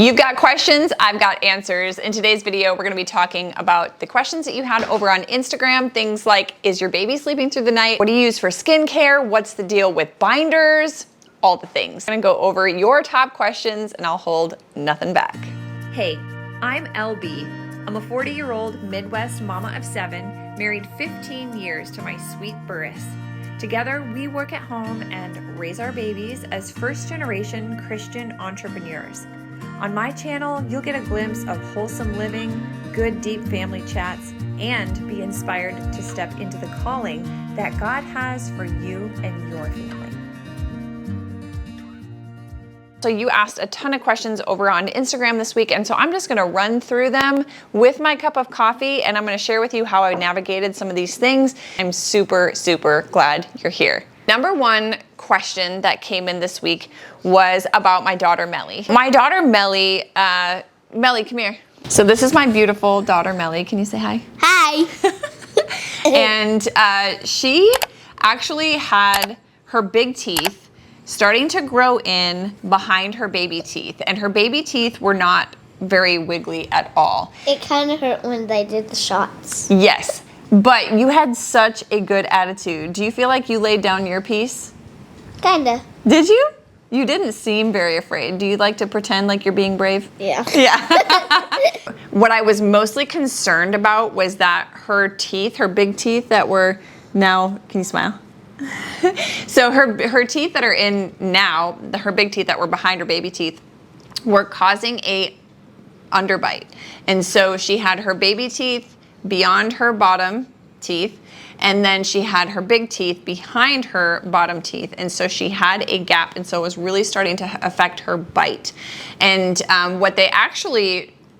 You've got questions, I've got answers. In today's video, we're gonna be talking about the questions that you had over on Instagram. Things like, is your baby sleeping through the night? What do you use for skincare? What's the deal with binders? All the things. I'm gonna go over your top questions and I'll hold nothing back. Hey, I'm LB. I'm a 40-year-old Midwest mama of 7, married 15 years to my sweet Burris. Together, we work at home and raise our babies as first-generation Christian entrepreneurs. On my channel, you'll get a glimpse of wholesome living, good deep family chats, and be inspired to step into the calling that God has for you and your family. So you asked a ton of questions over on Instagram this week, and so I'm just gonna run through them with my cup of coffee, and I'm gonna share with you how I navigated some of these things. I'm super, super glad you're here. Number one question that came in this week was about my daughter, Melly. My daughter, Melly, Melly, come here. So this is my beautiful daughter, Melly. Can you say hi? Hi. And she actually had her big teeth starting to grow in behind her baby teeth, and her baby teeth were not very wiggly at all. It kind of hurt when they did the shots. Yes, but you had such a good attitude. Do you feel like you laid down your piece? Kinda. Did you? You didn't seem very afraid. Do you like to pretend like you're being brave? Yeah. Yeah. What I was mostly concerned about was that her teeth, her big teeth that were now, can you smile? So her teeth that are in now, her big teeth that were behind her baby teeth, were causing a underbite. And so she had her baby teeth beyond her bottom teeth, and then she had her big teeth behind her bottom teeth. And so she had a gap, and so it was really starting to affect her bite. And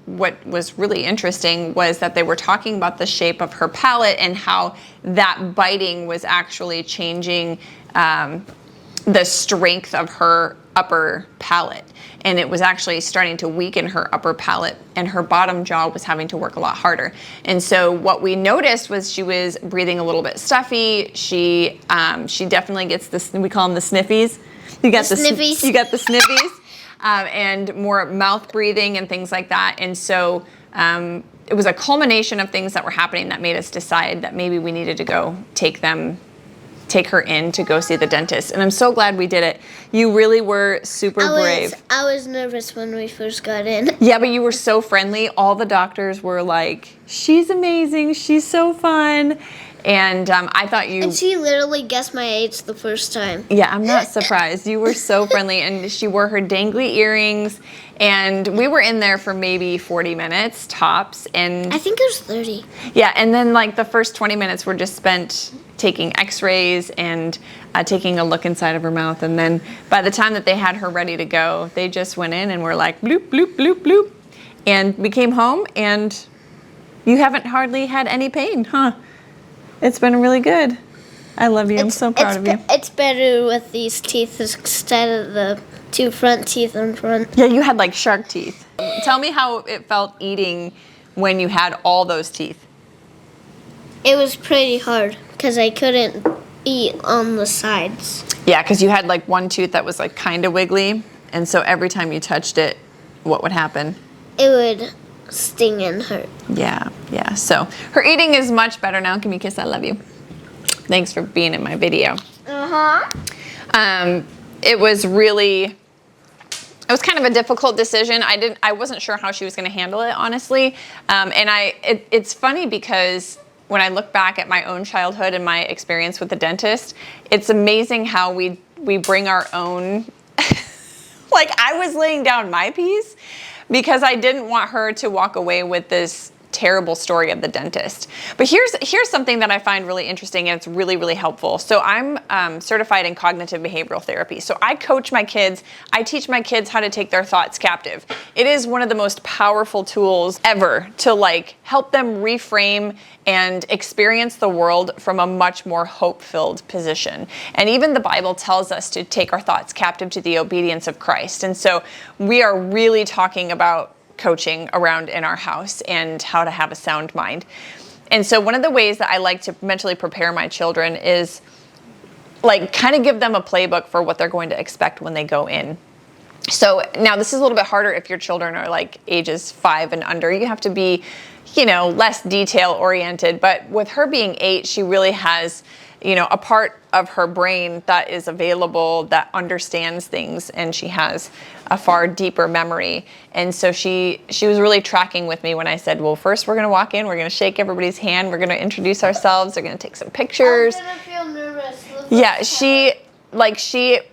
what was really interesting was that they were talking about the shape of her palate and how that biting was actually changing the strength of her upper palate. And it was actually starting to weaken her upper palate, and her bottom jaw was having to work a lot harder. And so what we noticed was she was breathing a little bit stuffy. She definitely gets this, we call them the sniffies. You got the sniffies. You got the sniffies. And more mouth breathing and things like that. And so it was a culmination of things that were happening that made us decide that maybe we needed to go take her in to go see the dentist. And I'm so glad we did it. You really were super brave. I was nervous when we first got in. Yeah, but you were so friendly. All the doctors were like, she's amazing, she's so fun. And I thought you... And she literally guessed my age the first time. Yeah, I'm not surprised. You were so friendly, and she wore her dangly earrings, and we were in there for maybe 40 minutes tops. And I think it was 30. Yeah, and then like the first 20 minutes were just spent taking x-rays and taking a look inside of her mouth. And then by the time that they had her ready to go, they just went in and were like, bloop, bloop, bloop, bloop. And we came home, and you haven't hardly had any pain, huh? It's been really good. I love you. I'm so proud of you. It's better with these teeth instead of the two front teeth in front. Yeah, you had like shark teeth. Tell me how it felt eating when you had all those teeth. It was pretty hard because I couldn't eat on the sides. Yeah, because you had like one tooth that was like kind of wiggly, and so every time you touched it, what would happen? It would sting and hurt. Yeah. So her eating is much better now. Give me a kiss. I love you. Thanks for being in my video. It was kind of a difficult decision. I wasn't sure how she was going to handle it, honestly. It's funny because when I look back at my own childhood and my experience with the dentist, it's amazing how we bring our own. Like, I was laying down my piece because I didn't want her to walk away with this terrible story of the dentist. But here's something that I find really interesting, and it's really, really helpful. So I'm certified in cognitive behavioral therapy. So I coach my kids. I teach my kids how to take their thoughts captive. It is one of the most powerful tools ever to like help them reframe and experience the world from a much more hope-filled position. And even the Bible tells us to take our thoughts captive to the obedience of Christ. And so we are really talking about coaching around in our house and how to have a sound mind. And so one of the ways that I like to mentally prepare my children is like kind of give them a playbook for what they're going to expect when they go in. So now this is a little bit harder if your children are like ages 5 and under. You have to be, you know, less detail oriented. But with her being 8, she really has, you know, a part of her brain that is available, that understands things, and she has a far deeper memory. And so she was really tracking with me when I said, well, first we're gonna walk in, we're gonna shake everybody's hand, we're gonna introduce ourselves, they're gonna take some pictures. I'm gonna feel nervous. Yeah,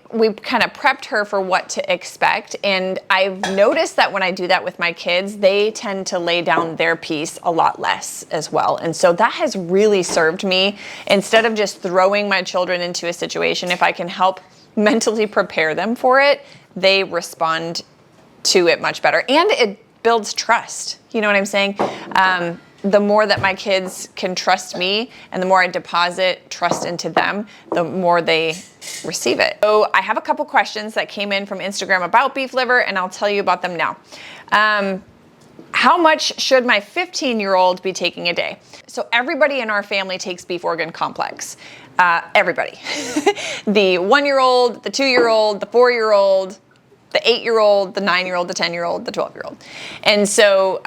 we kind of prepped her for what to expect. And I've noticed that when I do that with my kids, they tend to lay down their piece a lot less as well. And so that has really served me. Instead of just throwing my children into a situation, if I can help mentally prepare them for it, they respond to it much better. And it builds trust. You know what I'm saying? The more that my kids can trust me and the more I deposit trust into them, the more they receive it. So I have a couple questions that came in from Instagram about beef liver, and I'll tell you about them now. How much should my 15-year-old be taking a day? So everybody in our family takes beef organ complex. Everybody. The 1-year-old, the 2-year-old, the 4-year-old, the 8-year-old, the 9-year-old, the 10-year-old, the 12-year-old. And so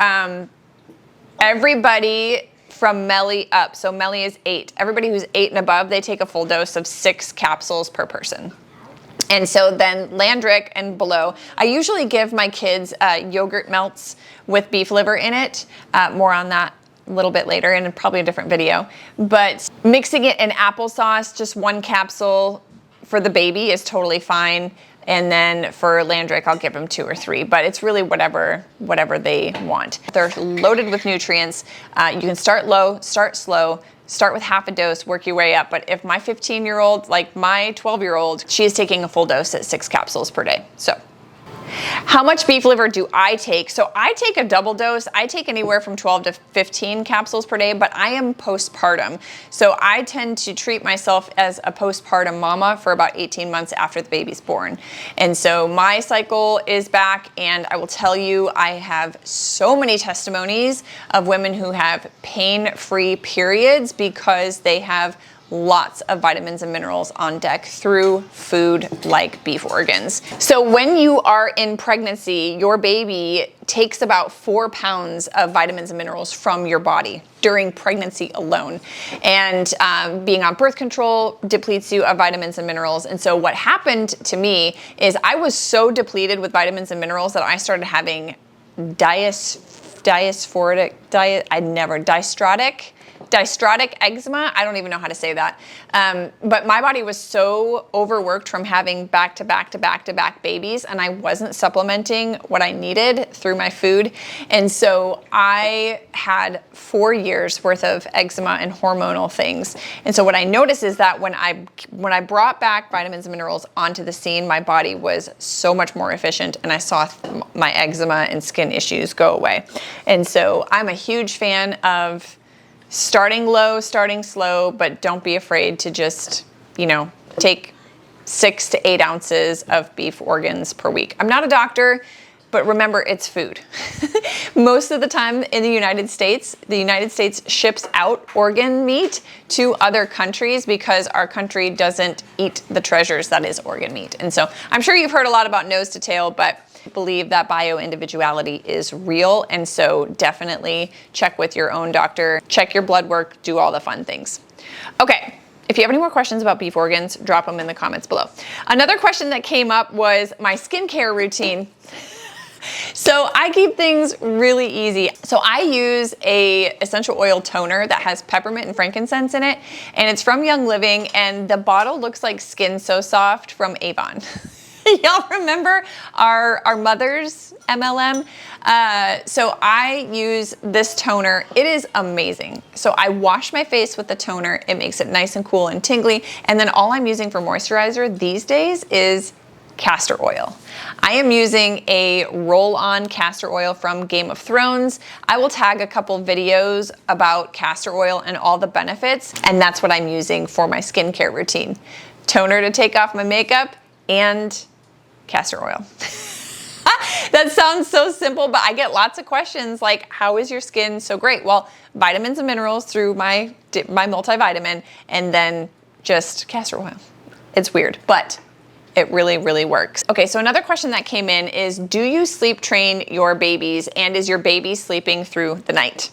everybody from Melly up, so Melly is 8. Everybody who's 8 and above, they take a full dose of 6 capsules per person. And so then Landrick and below, I usually give my kids yogurt melts with beef liver in it. More on that a little bit later in probably a different video. But mixing it in applesauce, just 1 capsule for the baby is totally fine. And then for Landrick, I'll give them 2 or 3, but it's really whatever they want. They're loaded with nutrients. You can start low, start slow, start with half a dose, work your way up. But if my 15-year-old, like my 12-year-old, she is taking a full dose at 6 capsules per day. So how much beef liver do I take? So I take a double dose. I take anywhere from 12 to 15 capsules per day, but I am postpartum. So I tend to treat myself as a postpartum mama for about 18 months after the baby's born. And so my cycle is back, and I will tell you, I have so many testimonies of women who have pain-free periods because they have lots of vitamins and minerals on deck through food like beef organs. So when you are in pregnancy, your baby takes about 4 pounds of vitamins and minerals from your body during pregnancy alone. And being on birth control depletes you of vitamins and minerals. And so what happened to me is I was so depleted with vitamins and minerals that I started having distrautic eczema. I don't even know how to say that. But my body was so overworked from having back-to-back babies, and I wasn't supplementing what I needed through my food. And so I had 4 years worth of eczema and hormonal things. And so what I noticed is that when I brought back vitamins and minerals onto the scene, my body was so much more efficient, and I saw my eczema and skin issues go away. And so I'm a huge fan of starting low, starting slow, but don't be afraid to just, take 6 to 8 ounces of beef organs per week. I'm not a doctor, but remember, it's food. Most of the time in the United States ships out organ meat to other countries because our country doesn't eat the treasures that is organ meat. And so I'm sure you've heard a lot about nose to tail, but believe that bio-individuality is real, and so definitely check with your own doctor, check your blood work, do all the fun things. Okay, if you have any more questions about beef organs, drop them in the comments below. Another question that came up was my skincare routine. So I keep things really easy. So I use a essential oil toner that has peppermint and frankincense in it, and it's from Young Living, and the bottle looks like Skin So Soft from Avon. Y'all remember our mother's MLM? So I use this toner. It is amazing. So I wash my face with the toner. It makes it nice and cool and tingly. And then all I'm using for moisturizer these days is castor oil. I am using a roll-on castor oil from Game of Thrones. I will tag a couple videos about castor oil and all the benefits, and that's what I'm using for my skincare routine. Toner to take off my makeup and castor oil. That sounds so simple, but I get lots of questions like, how is your skin so great? Well, vitamins and minerals through my multivitamin, and then just castor oil. It's weird, but It really, really works. Okay, so another question that came in is, do you sleep train your babies, and is your baby sleeping through the night?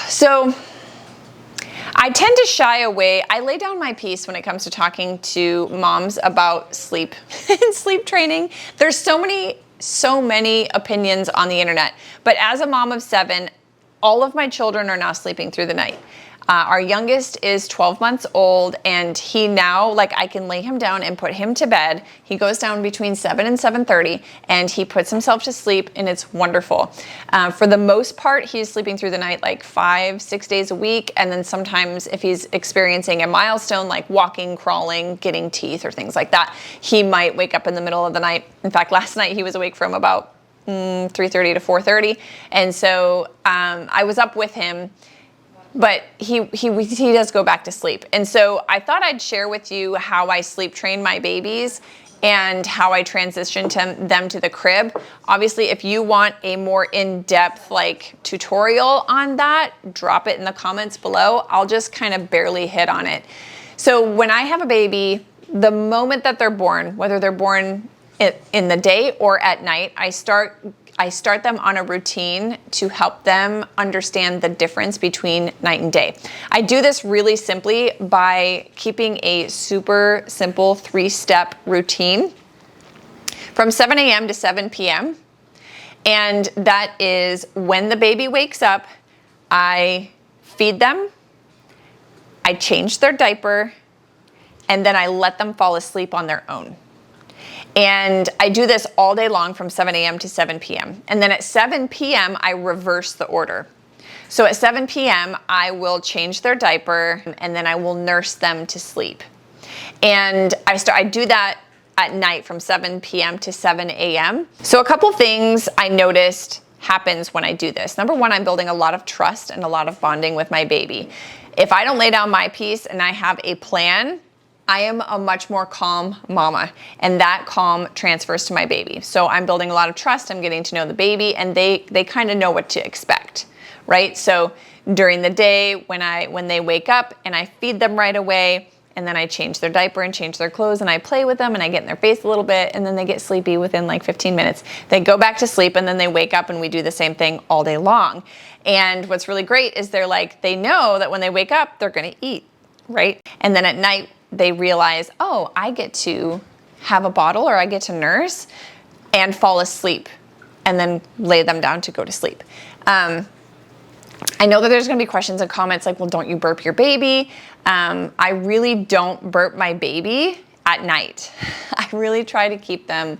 So I tend to shy away. I lay down my piece when it comes to talking to moms about sleep and sleep training. There's so many opinions on the internet, but as a mom of 7, all of my children are now sleeping through the night. Our youngest is 12 months old, and he now, like, I can lay him down and put him to bed. He goes down between 7 and 7:30, and he puts himself to sleep, and it's wonderful. For the most part, he's sleeping through the night like 5-6 days a week, and then sometimes if he's experiencing a milestone like walking, crawling, getting teeth, or things like that, he might wake up in the middle of the night. In fact, last night he was awake from about 3:30 to 4:30, and so I was up with him. But he does go back to sleep. And so I thought I'd share with you how I sleep train my babies and how I transition them to the crib. Obviously, if you want a more in-depth like tutorial on that, drop it in the comments below. I'll just kind of barely hit on it. So when I have a baby, the moment that they're born, whether they're born in the day or at night, I start them on a routine to help them understand the difference between night and day. I do this really simply by keeping a super simple 3-step routine from 7 a.m. to 7 p.m. And that is when the baby wakes up, I feed them, I change their diaper, and then I let them fall asleep on their own. And I do this all day long from 7 a.m. to 7 p.m. And then at 7 p.m., I reverse the order. So at 7 p.m., I will change their diaper, and then I will nurse them to sleep. And I do that at night from 7 p.m. to 7 a.m. So a couple things I noticed happens when I do this. Number one, I'm building a lot of trust and a lot of bonding with my baby. If I don't lay down my piece and I have a plan, I am a much more calm mama, and that calm transfers to my baby. So I'm building a lot of trust, I'm getting to know the baby, and they kind of know what to expect, right? So during the day when they wake up and I feed them right away, and then I change their diaper and change their clothes, and I play with them and I get in their face a little bit, and then they get sleepy within like 15 minutes. They go back to sleep, and then they wake up, and we do the same thing all day long. And what's really great is they know that when they wake up, they're gonna eat, right? And then at night, they realize, oh, I get to have a bottle, or I get to nurse and fall asleep and then lay them down to go to sleep. I know that there's gonna be questions and comments like, well, don't you burp your baby? I really don't burp my baby at night. I really try to keep them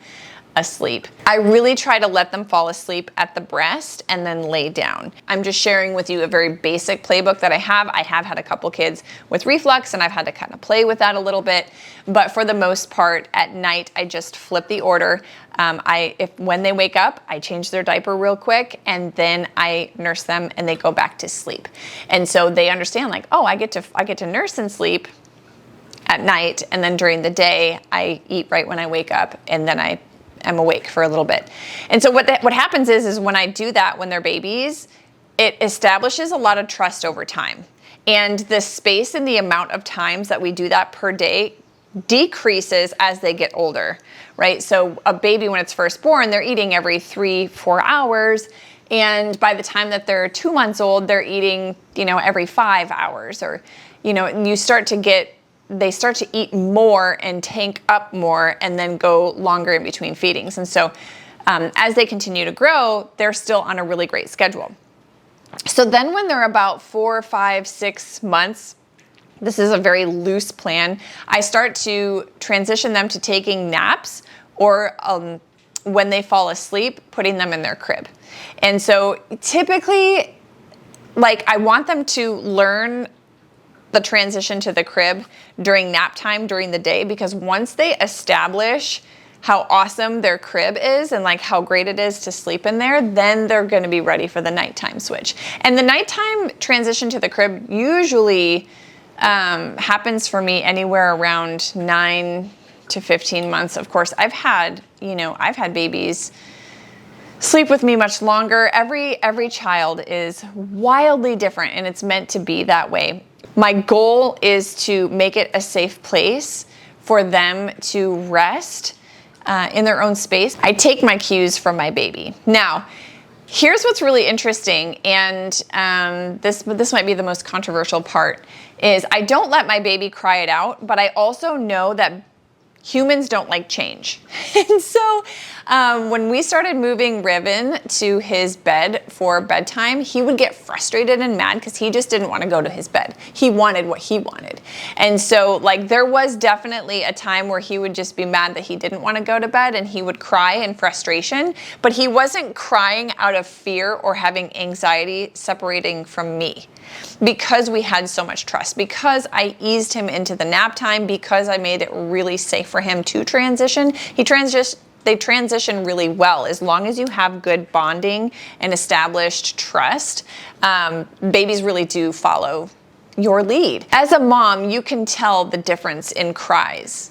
asleep. I really try to let them fall asleep at the breast and then lay down. I'm just sharing with you a very basic playbook that I have. I have had a couple kids with reflux, and I've had to kind of play with that a little bit. But for the most part, at night, I just flip the order. When they wake up, I change their diaper real quick, and then I nurse them, and they go back to sleep. And so they understand, like, oh, I get to nurse and sleep at night, and then during the day, I eat right when I wake up, and then I'm awake for a little bit. And so what happens is when I do that when they're babies, it establishes a lot of trust over time. And the space and the amount of times that we do that per day decreases as they get older, right? So a baby, when it's first born, they're eating every 3-4 hours. And by the time that they're 2 months old, they're eating, every 5 hours, or, and they start to eat more and tank up more and then go longer in between feedings. And so as they continue to grow, they're still on a really great schedule. So then when they're about 4, 5, 6 months, this is a very loose plan, I start to transition them to taking naps, or when they fall asleep, putting them in their crib. And so typically, I want them to learn the transition to the crib during nap time during the day, because once they establish how awesome their crib is and how great it is to sleep in there, then they're going to be ready for the nighttime switch. And the nighttime transition to the crib usually happens for me anywhere around 9 to 15 months. Of course, I've had babies sleep with me much longer. Every child is wildly different, and it's meant to be that way. My goal is to make it a safe place for them to rest in their own space. I take my cues from my baby. Now, here's what's really interesting, and this might be the most controversial part, is I don't let my baby cry it out, but I also know that humans don't like change. And so when we started moving Riven to his bed for bedtime, he would get frustrated and mad because he just didn't want to go to his bed. He wanted what he wanted. And so like there was definitely a time where he would just be mad that he didn't want to go to bed and he would cry in frustration, but he wasn't crying out of fear or having anxiety separating from me. Because we had so much trust, because I eased him into the nap time, because I made it really safe for him to transition. They transition really well as long as you have good bonding and established trust. Babies really do follow your lead. As a mom, you can tell the difference in cries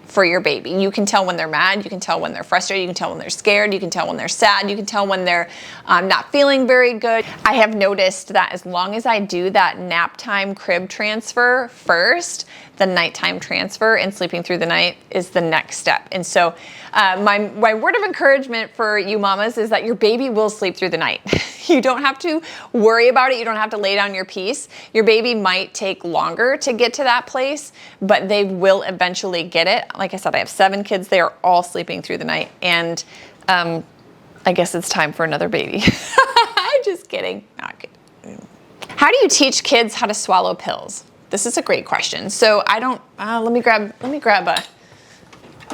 for your baby. You can tell when they're mad, you can tell when they're frustrated, you can tell when they're scared, you can tell when they're sad, you can tell when they're not feeling very good. I have noticed that as long as I do that nap time crib transfer first, the nighttime transfer and sleeping through the night is the next step. And so my word of encouragement for you mamas is that your baby will sleep through the night. You don't have to worry about it. You don't have to lay down your piece. Your baby might take longer to get to that place, but they will eventually get it. Like I said, I have 7 kids. They are all sleeping through the night. And I guess it's time for another baby. I'm just kidding. Not kidding. How do you teach kids how to swallow pills? This is a great question. So I don't, let me grab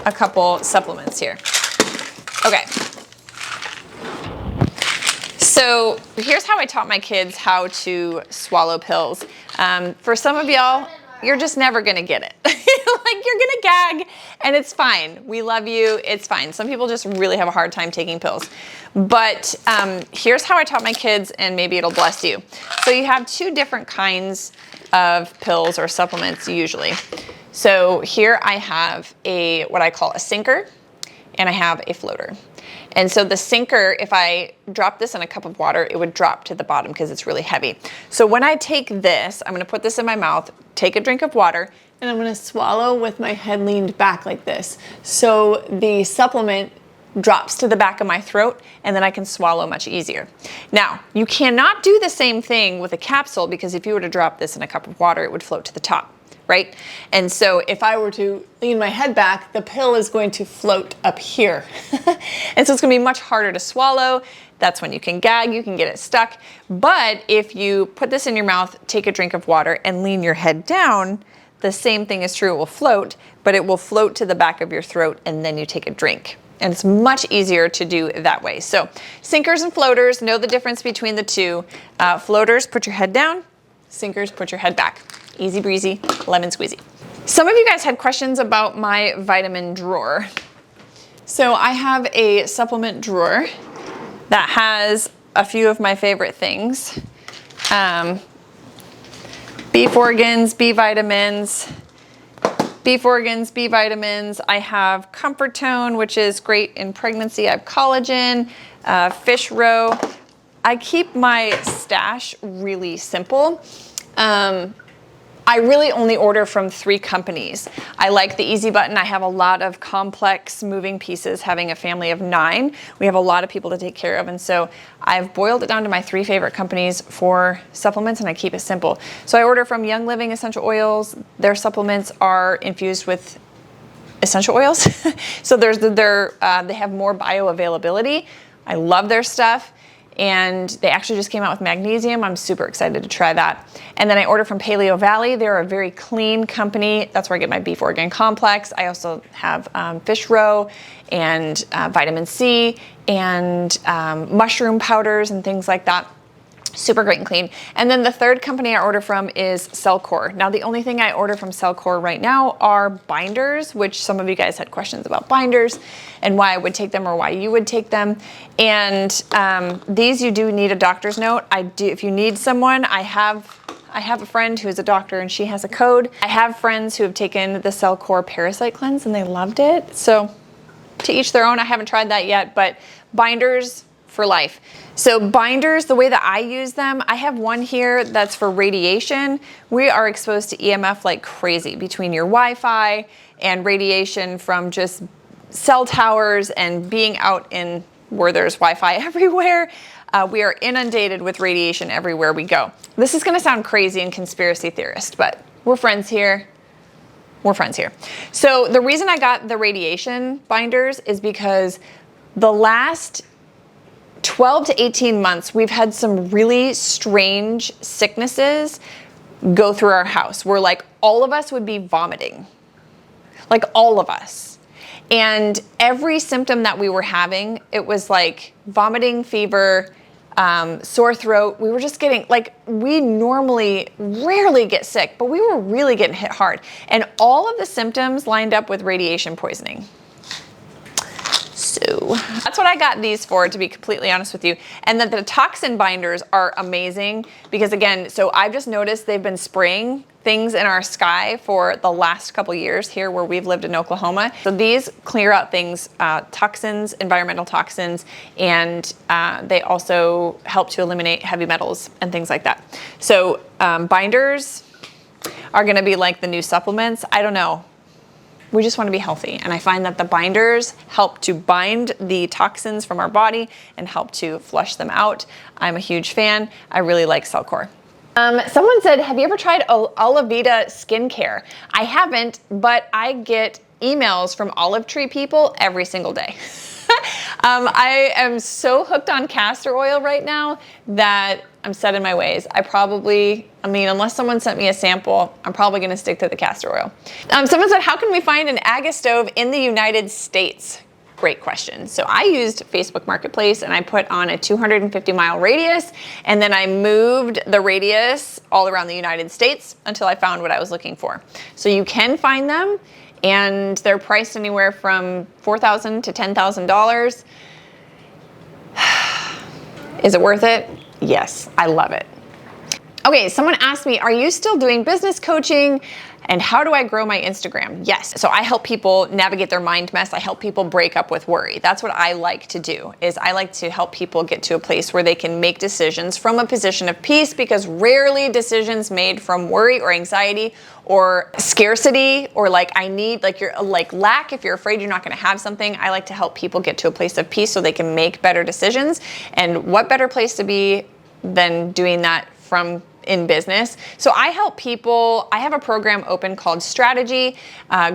a couple supplements here. Okay. So here's how I taught my kids how to swallow pills. For some of y'all, you're just never gonna get it. Like you're gonna gag and it's fine. We love you, it's fine. Some people just really have a hard time taking pills. But here's how I taught my kids, and maybe it'll bless you. So you have 2 different kinds of pills or supplements usually. So here I have what I call a sinker, and I have a floater. And so the sinker, if I drop this in a cup of water, it would drop to the bottom because it's really heavy. So when I take this, I'm gonna put this in my mouth, take a drink of water, and I'm gonna swallow with my head leaned back like this. So the supplement drops to the back of my throat, and then I can swallow much easier. Now, you cannot do the same thing with a capsule, because if you were to drop this in a cup of water, it would float to the top, right? And so if I were to lean my head back, the pill is going to float up here. And so it's gonna be much harder to swallow. That's when you can gag, you can get it stuck. But if you put this in your mouth, take a drink of water, and lean your head down, the same thing is true, it will float, but it will float to the back of your throat, and then you take a drink. And it's much easier to do that way. So sinkers and floaters, know the difference between the 2. Floaters, put your head down. Sinkers, put your head back. Easy breezy, lemon squeezy. Some of you guys had questions about my vitamin drawer. So I have a supplement drawer that has a few of my favorite things. Beef organs, B vitamins, beef organs, B vitamins. I have Comfort Tone, which is great in pregnancy. I have collagen, fish roe. I keep my stash really simple. I really only order from 3 companies. I like the Easy Button. I have a lot of complex moving pieces. Having a family of 9, we have a lot of people to take care of. And so I've boiled it down to my 3 favorite companies for supplements, and I keep it simple. So I order from Young Living Essential Oils. Their supplements are infused with essential oils. So they have more bioavailability. I love their stuff. And they actually just came out with magnesium. I'm super excited to try that. And then I order from Paleo Valley. They're a very clean company. That's where I get my beef organ complex. I also have fish roe and vitamin C and mushroom powders and things like that. Super great and clean. And then the 3rd company I order from is Cellcore. Now, the only thing I order from Cellcore right now are binders, which some of you guys had questions about binders and why I would take them or why you would take them. And these you do need a doctor's note. If you need someone, I have a friend who is a doctor and she has a code. I have friends who have taken the Cellcore Parasite Cleanse and they loved it. So to each their own. I haven't tried that yet, but binders, for life. So binders, the way that I use them, I have one here that's for radiation. We are exposed to EMF like crazy between your Wi-Fi and radiation from just cell towers and being out in where there's Wi-Fi everywhere. We are inundated with radiation everywhere we go. This is gonna sound crazy and conspiracy theorist, but we're friends here. We're friends here. So the reason I got the radiation binders is because the last 12 to 18 months, we've had some really strange sicknesses go through our house where like all of us would be vomiting, like all of us. And every symptom that we were having, it was like vomiting, fever, sore throat. We were just getting, like, we normally rarely get sick, but we were really getting hit hard. And all of the symptoms lined up with radiation poisoning. So that's what I got these for, to be completely honest with you. And then the toxin binders are amazing because, again, so I've just noticed they've been spraying things in our sky for the last couple years here where we've lived in Oklahoma. So these clear out things, toxins, environmental toxins, and they also help to eliminate heavy metals and things like that. So binders are gonna be like the new supplements. I don't know. We just want to be healthy. And I find that the binders help to bind the toxins from our body and help to flush them out. I'm a huge fan. I really like Cellcore. Someone said, have you ever tried Olivita skincare? I haven't, but I get emails from olive tree people every single day. I am so hooked on castor oil right now that I'm set in my ways. Unless someone sent me a sample, I'm probably gonna stick to the castor oil. Someone said, how can we find an Angus stove in the United States? Great question. So I used Facebook Marketplace and I put on a 250-mile radius, and then I moved the radius all around the United States until I found what I was looking for. So you can find them, and they're priced anywhere from $4,000 to $10,000. Is it worth it? Yes, I love it. Okay, someone asked me, are you still doing business coaching? And how do I grow my Instagram? Yes, so I help people navigate their mind mess. I help people break up with worry. That's what I like to do, is I like to help people get to a place where they can make decisions from a position of peace, because rarely decisions made from worry or anxiety or scarcity or lack, if you're afraid you're not gonna have something. I like to help people get to a place of peace so they can make better decisions. And what better place to be than doing that in business. So I help people. I have a program open called Strategy,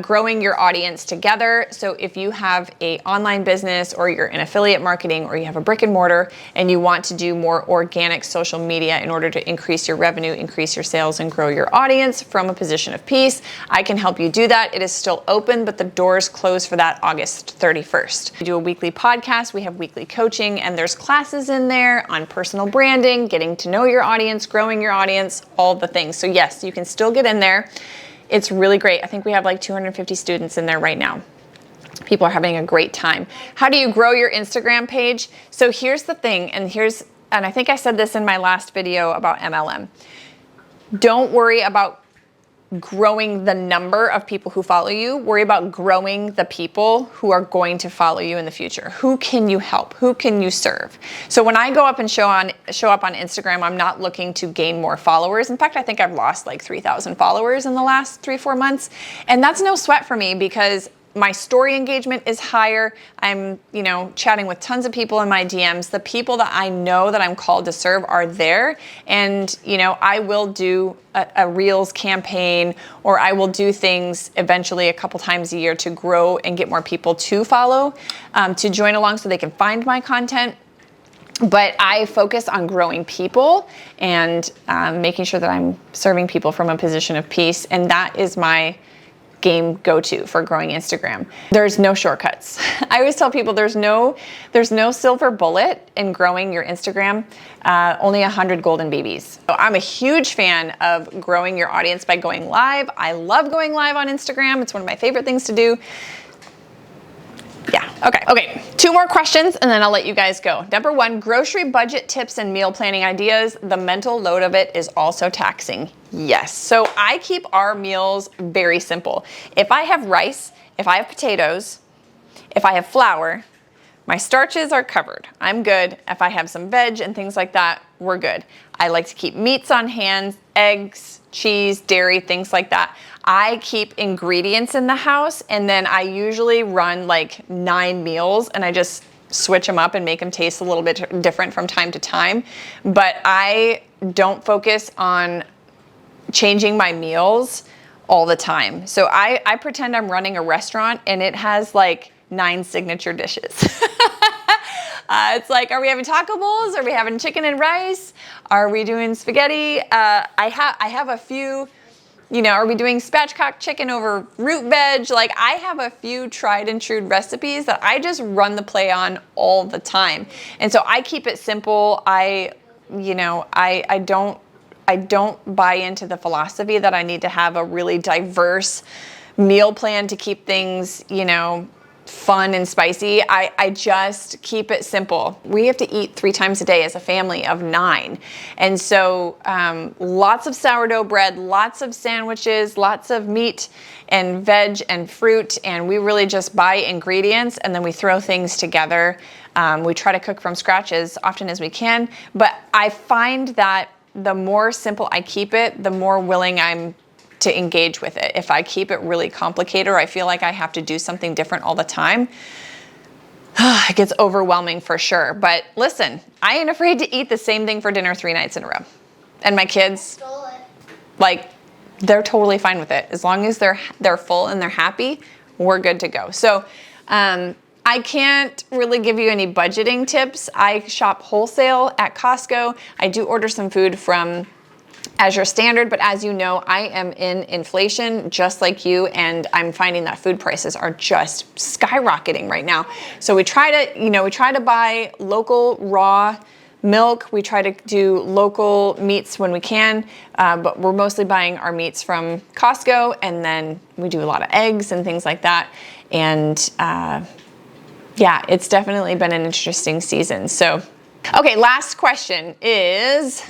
Growing Your Audience Together. So if you have an online business, or you're in affiliate marketing, or you have a brick and mortar and you want to do more organic social media in order to increase your revenue, increase your sales, and grow your audience from a position of peace, I can help you do that. It is still open, but the doors close for that August 31st. We do a weekly podcast. We have weekly coaching, and there's classes in there on personal branding, getting to know your audience, growing your audience, all the things. So yes, you can still get in there. It's really great. I think we have like 250 students in there right now. People are having a great time. How do you grow your Instagram page? So here's the thing, and I think I said this in my last video about MLM. Don't worry about growing the number of people who follow you. Worry about growing the people who are going to follow you in the future. Who can you help? Who can you serve? So when I go up and show up on Instagram, I'm not looking to gain more followers. In fact, I think I've lost like 3,000 followers in the last 3-4 months. And that's no sweat for me, because my story engagement is higher. I'm, chatting with tons of people in my DMs. The people that I know that I'm called to serve are there. And, I will do a Reels campaign, or I will do things eventually a couple times a year to grow and get more people to follow, to join along so they can find my content. But I focus on growing people and making sure that I'm serving people from a position of peace. And that is my game go-to for growing Instagram. There's no shortcuts. I always tell people there's no silver bullet in growing your Instagram, only 100 golden BBs. So I'm a huge fan of growing your audience by going live. I love going live on Instagram. It's one of my favorite things to do. Yeah, okay. 2 more questions and then I'll let you guys go. Number 1, grocery budget tips and meal planning ideas. The mental load of it is also taxing. Yes, so I keep our meals very simple. If I have rice, if I have potatoes, if I have flour, My starches are covered. I'm good. If I have some veg and things like that, we're good. I like to keep meats on hand, eggs, cheese, dairy, things like that. I keep ingredients in the house, and then I usually run like 9 meals, and I just switch them up and make them taste a little bit different from time to time. But I don't focus on changing my meals all the time. So I pretend I'm running a restaurant, and it has like 9 signature dishes. It's like, are we having taco bowls? Are we having chicken and rice? Are we doing spaghetti? I have a few, you know, are we doing spatchcock chicken over root veg? Like, I have a few tried and true recipes that I just run the play on all the time. And so I keep it simple. I don't buy into the philosophy that I need to have a really diverse meal plan to keep things, you know, fun and spicy. I just keep it simple. We have to eat 3 times a day as a family of 9. And so lots of sourdough bread, lots of sandwiches, lots of meat and veg and fruit. And we really just buy ingredients, and then we throw things together. We try to cook from scratch as often as we can. But I find that the more simple I keep it, the more willing I'm to engage with it. If I keep it really complicated, or I feel like I have to do something different all the time, it gets overwhelming for sure. But listen, I ain't afraid to eat the same thing for dinner 3 nights in a row. And my kids, like, they're totally fine with it. As long as they're full and they're happy, we're good to go. So I can't really give you any budgeting tips. I shop wholesale at Costco. I do order some food from Azure Standard, but as you know, I am in inflation just like you, and I'm finding that food prices are just skyrocketing right now. So we try to buy local raw milk. We try to do local meats when we can, but we're mostly buying our meats from Costco, and then we do a lot of eggs and things like that. And yeah, it's definitely been an interesting season. So, okay, last question is,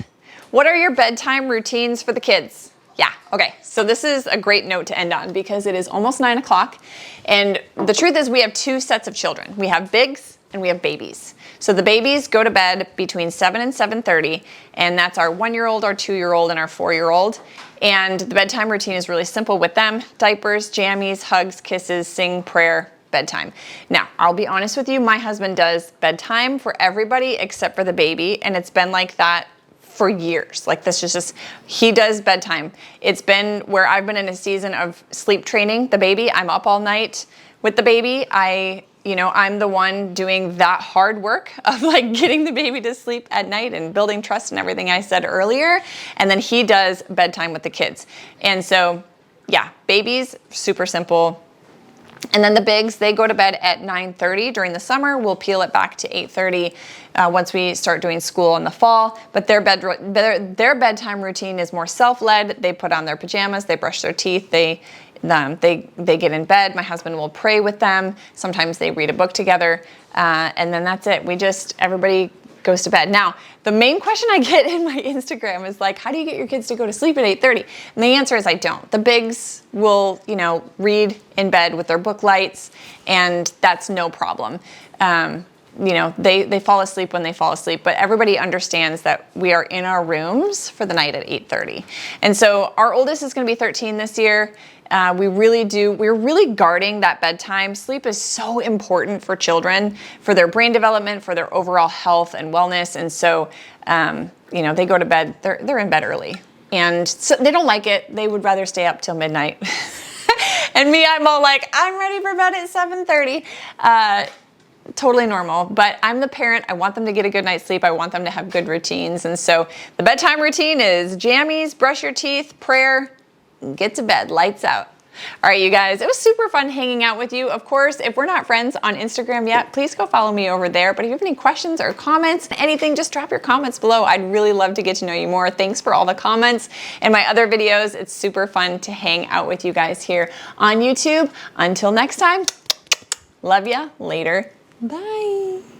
what are your bedtime routines for the kids? Yeah, okay, so this is a great note to end on because it is almost 9 o'clock. And the truth is we have 2 sets of children. We have bigs and we have babies. So the babies go to bed between 7 and 7:30, and that's our 1-year-old, our 2-year-old, and our 4-year-old. And the bedtime routine is really simple with them. Diapers, jammies, hugs, kisses, sing, prayer, bedtime. Now, I'll be honest with you, my husband does bedtime for everybody except for the baby, and it's been like that for years. Like, this is just, he does bedtime. It's been where I've been in a season of sleep training the baby. I'm up all night with the baby. I'm the one doing that hard work of like getting the baby to sleep at night and building trust and everything I said earlier. And then he does bedtime with the kids. And so, yeah, babies, super simple. And then the bigs, they go to bed at 9:30 during the summer. We'll peel it back to 8:30 once we start doing school in the fall. But their bedtime routine is more self-led. They put on their pajamas, they brush their teeth, they get in bed. My husband will pray with them. Sometimes they read a book together, and then that's it. Everybody goes to bed. Now, the main question I get in my Instagram is like, how do you get your kids to go to sleep at 8:30? And the answer is I don't. The bigs will, read in bed with their book lights, and that's no problem. They fall asleep when they fall asleep, but everybody understands that we are in our rooms for the night at 8:30. And so our oldest is going to be 13 this year. We're really guarding that bedtime. Sleep is so important for children, for their brain development, for their overall health and wellness. And so, they go to bed, they're in bed early. And so they don't like it. They would rather stay up till midnight. And me, I'm all like, I'm ready for bed at 7:30. Totally normal, but I'm the parent. I want them to get a good night's sleep. I want them to have good routines. And so the bedtime routine is jammies, brush your teeth, prayer, get to bed, lights out. All right, you guys, it was super fun hanging out with you. Of course, if we're not friends on Instagram yet, please go follow me over there. But if you have any questions or comments, anything, just drop your comments below. I'd really love to get to know you more. Thanks for all the comments and my other videos. It's super fun to hang out with you guys here on YouTube. Until next time, love ya, later, bye.